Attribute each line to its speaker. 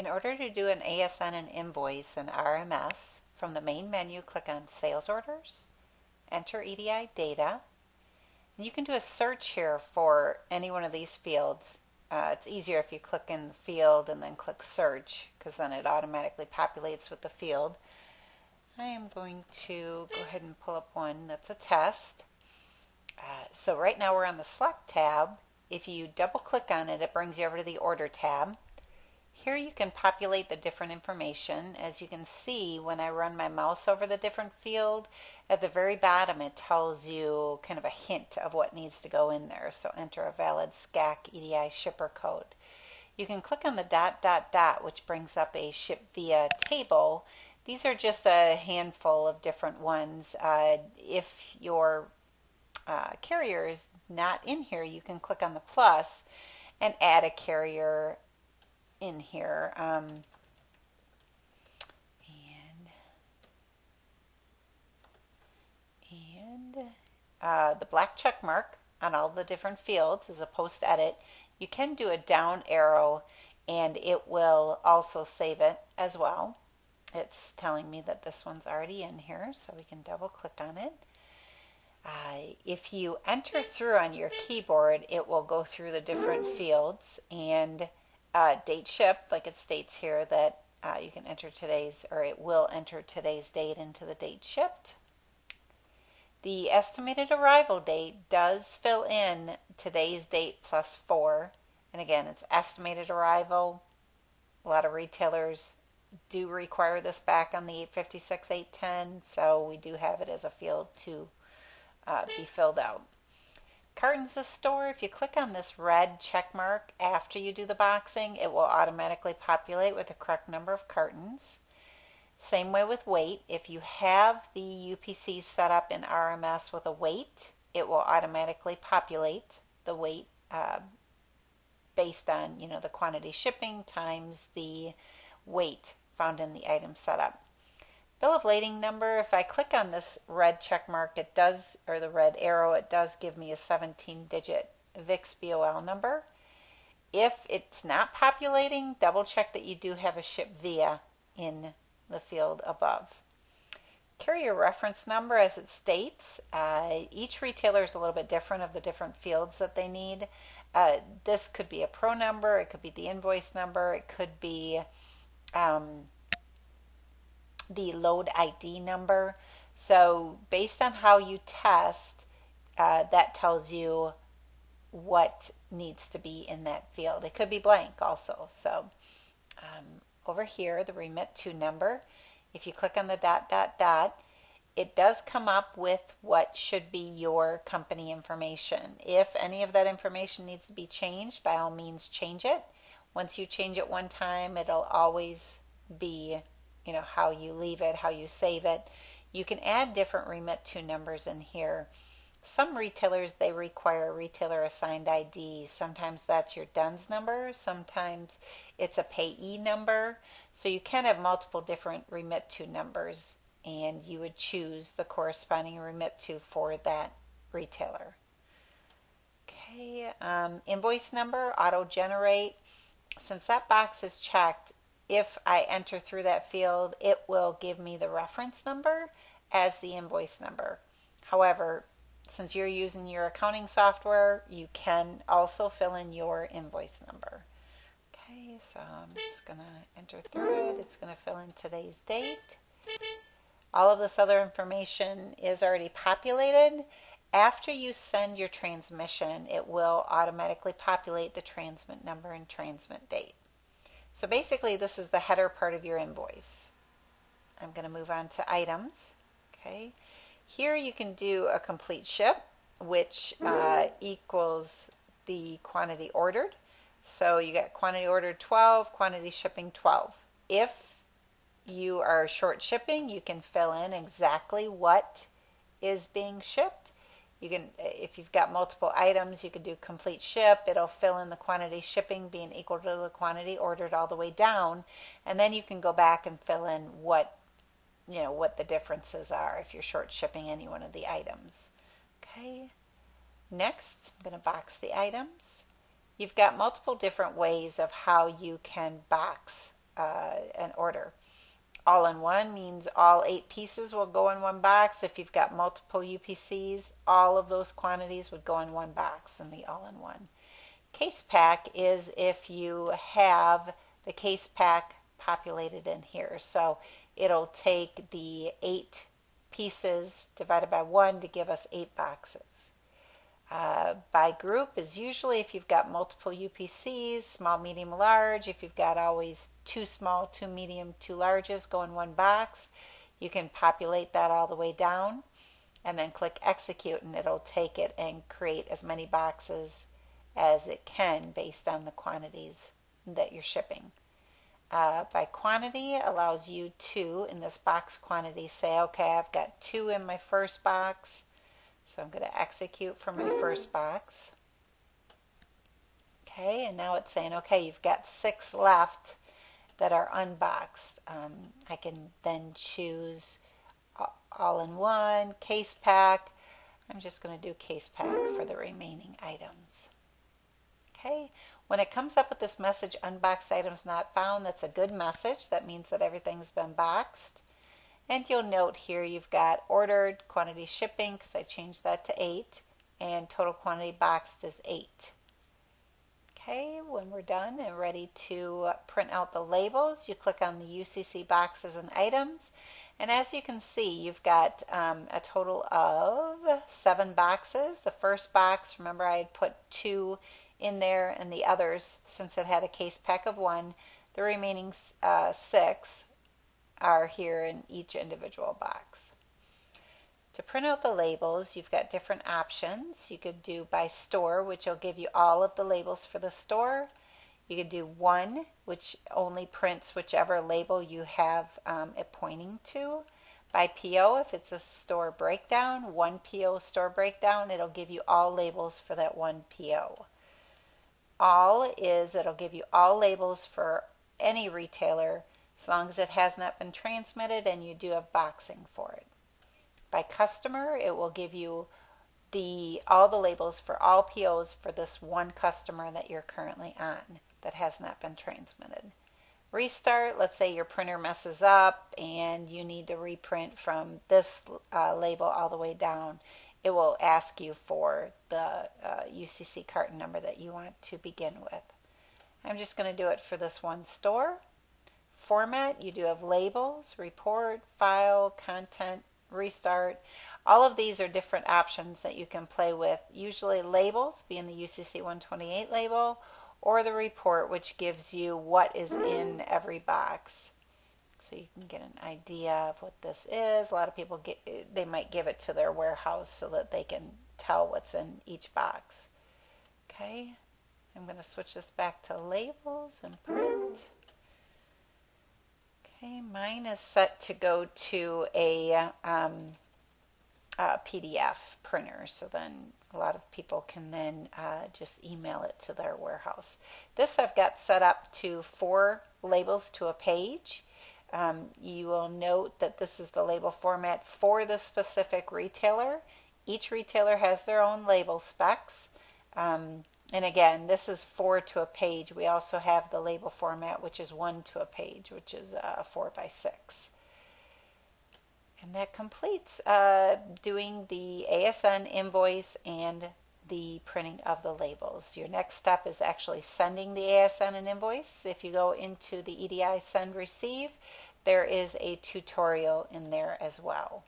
Speaker 1: In order to do an ASN and invoice in RMS, from the main menu, click on Sales Orders, enter EDI data, and you can do a search here for any one of these fields. It's easier if you click in the field and then click search, because then it automatically populates with the field. I am going to go ahead and pull up one that's a test. So right now we're on the Select tab. If you double click on it, it brings you over to the Order tab. Here you can populate the different information. As you can see, when I run my mouse over the different field, at the very bottom it tells you kind of a hint of what needs to go in there. So enter a valid SCAC EDI shipper code. You can click on the dot dot dot, which brings up a ship via table. These are just a handful of different ones. If your carrier is not in here, you can click on the plus and add a carrier in here. The black check mark on all the different fields is a post edit. You can do a down arrow and it will also save it as well. It's telling me that this one's already in here, so we can double click on it. If you enter through on your keyboard, it will go through the different fields and date shipped, like it states here that you can enter today's, or it will enter today's date into the date shipped. The estimated arrival date does fill in today's date plus 4, and again, it's estimated arrival. A lot of retailers do require this back on the 856, 810, so we do have it as a field to be filled out. Cartons to store, if you click on this red check mark after you do the boxing, it will automatically populate with the correct number of cartons. Same way with weight. If you have the UPC set up in RMS with a weight, it will automatically populate the weight based on the quantity shipping times the weight found in the item setup. Bill of lading number, if I click on this red check mark, it does, or the red arrow, it does give me a 17-digit VIX BOL number. If it's not populating, double check that you do have a ship via in the field above. Carrier reference number, as it states, each retailer is a little bit different of the different fields that they need. This could be a pro number, it could be the invoice number, it could be the load ID number. So based on how you test, that tells you what needs to be in that field. It could be blank also. So over here, the remit to number, if you click on the dot dot dot, it does come up with what should be your company information. If any of that information needs to be changed, by all means change it. Once you change it one time, it'll always be how you leave it, how you save it. You can add different remit to numbers in here. Some retailers, they require a retailer assigned ID. Sometimes that's your DUNS number, sometimes it's a payee number. So you can have multiple different remit to numbers, and you would choose the corresponding remit to for that retailer. Okay, invoice number, auto generate. Since that box is checked, if I enter through that field, it will give me the reference number as the invoice number. However, since you're using your accounting software, you can also fill in your invoice number. Okay, so I'm just going to enter through it. It's going to fill in today's date. All of this other information is already populated. After you send your transmission, it will automatically populate the transmit number and transmit date. So basically, this is the header part of your invoice. I'm going to move on to items. Okay, here you can do a complete ship, which equals the quantity ordered. So you got quantity ordered 12, quantity shipping 12. If you are short shipping, you can fill in exactly what is being shipped. You can, if you've got multiple items, you can do complete ship. It'll fill in the quantity shipping being equal to the quantity ordered all the way down, and then you can go back and fill in what the differences are if you're short shipping any one of the items. Okay. Next, I'm going to box the items. You've got multiple different ways of how you can box an order. All in one means all 8 pieces will go in one box. If you've got multiple UPCs, all of those quantities would go in one box in the all in one. Case pack is if you have the case pack populated in here. So it'll take the 8 pieces divided by 1 to give us 8 boxes. By group is usually if you've got multiple UPCs, small, medium, large. If you've got always 2 small, 2 medium, 2 larges go in one box, you can populate that all the way down and then click execute, and it'll take it and create as many boxes as it can based on the quantities that you're shipping. By quantity allows you to, in this box quantity, say, okay, I've got 2 in my first box, so I'm going to execute for my first box. Okay, and now it's saying, okay, you've got 6 left that are unboxed. I can then choose all in one, case pack. I'm just going to do case pack for the remaining items. Okay, when it comes up with this message, unboxed items not found, that's a good message. That means that everything's been boxed. And you'll note here you've got ordered, quantity shipping, because I changed that to 8, and total quantity boxed is 8. Okay, when we're done and ready to print out the labels, you click on the UCC boxes and items. And as you can see, you've got a total of 7 boxes. The first box, remember I had put 2 in there, and the others, since it had a case pack of 1, the remaining 6 are here in each individual box. To print out the labels, you've got different options. You could do by store, which will give you all of the labels for the store. You could do 1, which only prints whichever label you have it pointing to. By PO, if it's a store breakdown, 1 PO store breakdown, it'll give you all labels for that 1 PO. All is it'll give you all labels for any retailer as long as it has not been transmitted and you do have boxing for it. By customer, it will give you all the labels for all POs for this one customer that you're currently on that has not been transmitted. Restart, let's say your printer messes up and you need to reprint from this label all the way down. It will ask you for the UCC carton number that you want to begin with. I'm just going to do it for this one store. Format, you do have labels, report, file, content, restart. All of these are different options that you can play with. Usually labels being the UCC 128 label, or the report, which gives you what is in every box. So you can get an idea of what this is. A lot of people they might give it to their warehouse so that they can tell what's in each box. Okay, I'm going to switch this back to labels and print. Okay, mine is set to go to a PDF printer, so then a lot of people can then just email it to their warehouse. This I've got set up to 4 labels to a page. You will note that this is the label format for the specific retailer. Each retailer has their own label specs. And again, this is 4 to a page. We also have the label format, which is 1 to a page, which is 4 by 6. And that completes doing the ASN invoice and the printing of the labels. Your next step is actually sending the ASN and invoice. If you go into the EDI Send Receive, there is a tutorial in there as well.